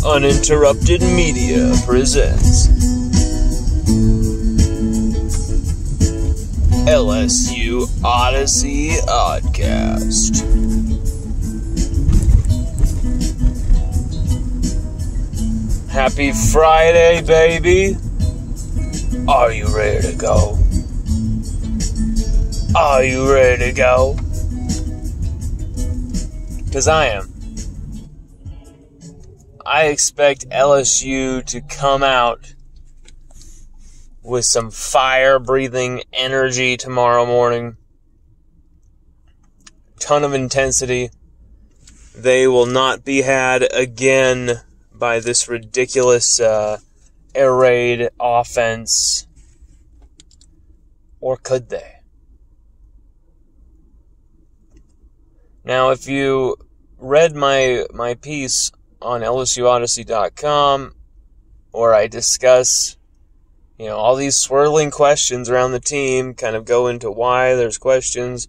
Uninterrupted Media presents LSU Odyssey Oddcast. Happy Friday, baby. Are you ready to go? Are you ready to go? 'Cause I am. I expect LSU to come out with some fire-breathing energy tomorrow morning. Ton of intensity. They will not be had again by this ridiculous air raid offense. Or could they? Now, if you read my piece on LSUODYSSEY.COM, where I discuss, all these swirling questions around the team, kind of go into why there's questions,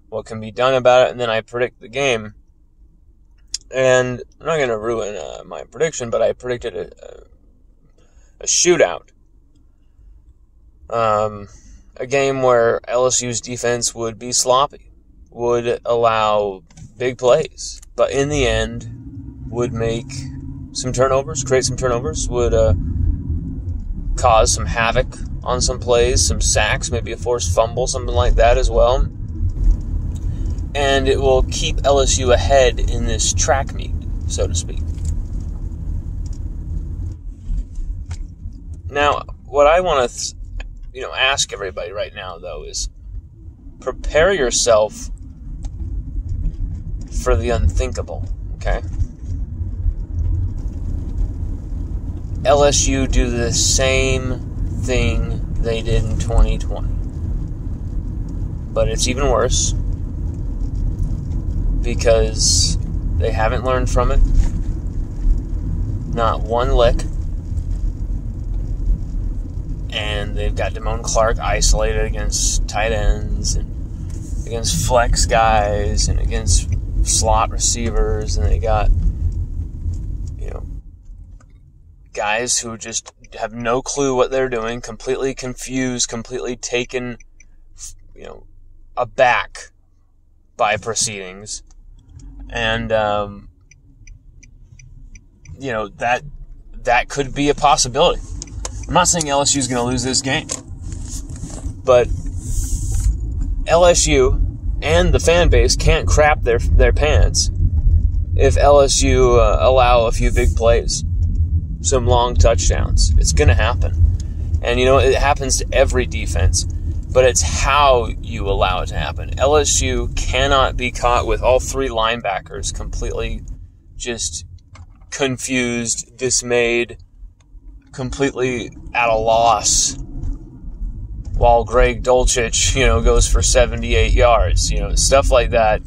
what can be done about it, and then I predict the game. And I'm not going to ruin my prediction, but I predicted a shootout. A game where LSU's defense would be sloppy, would allow big plays, but in the end would make some turnovers, create some turnovers, would cause some havoc on some plays, some sacks, maybe a forced fumble, something like that as well. And it will keep LSU ahead in this track meet, so to speak. Now, what I want to ask everybody right now, though, is prepare yourself for the unthinkable, okay? LSU do the same thing they did in 2020. But it's even worse because they haven't learned from it. Not one lick. And they've got Damone Clark isolated against tight ends and against flex guys and against slot receivers, and they got guys who just have no clue what they're doing, completely confused, completely taken, aback by proceedings. And, that could be a possibility. I'm not saying LSU is going to lose this game, but LSU and the fan base can't crap their pants if LSU allow a few big plays. Some long touchdowns. It's going to happen. And, it happens to every defense. But it's how you allow it to happen. LSU cannot be caught with all three linebackers completely just confused, dismayed, completely at a loss, while Greg Dulcich, goes for 78 yards. Stuff like that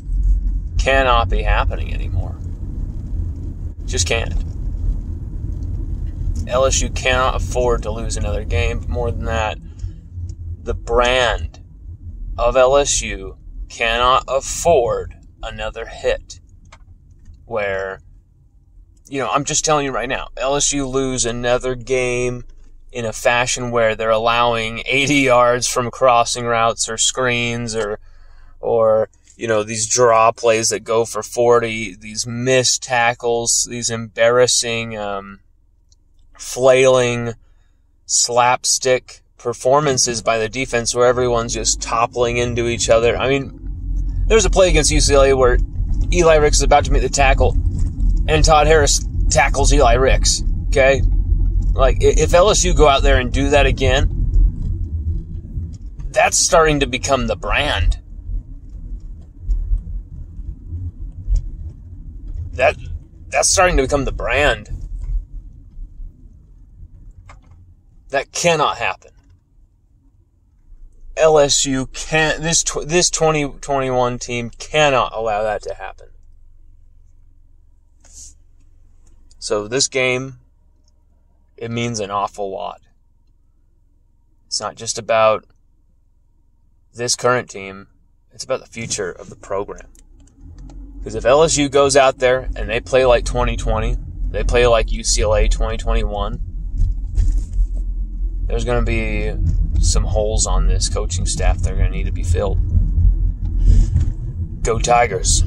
cannot be happening anymore. Just can't. LSU cannot afford to lose another game. But more than that, the brand of LSU cannot afford another hit where, I'm just telling you right now, LSU lose another game in a fashion where they're allowing 80 yards from crossing routes or screens or these draw plays that go for 40, these missed tackles, these embarrassing flailing slapstick performances by the defense where everyone's just toppling into each other. I mean, there's a play against UCLA where Eli Ricks is about to make the tackle and Todd Harris tackles Eli Ricks, okay? Like, if LSU go out there and do that again, that's starting to become the brand. That's starting to become the brand. That cannot happen. LSU can't. This 2021 team cannot allow that to happen. So this game, it means an awful lot. It's not just about this current team. It's about the future of the program. Because if LSU goes out there and they play like 2020, they play like UCLA 2021, there's going to be some holes on this coaching staff that are going to need to be filled. Go Tigers.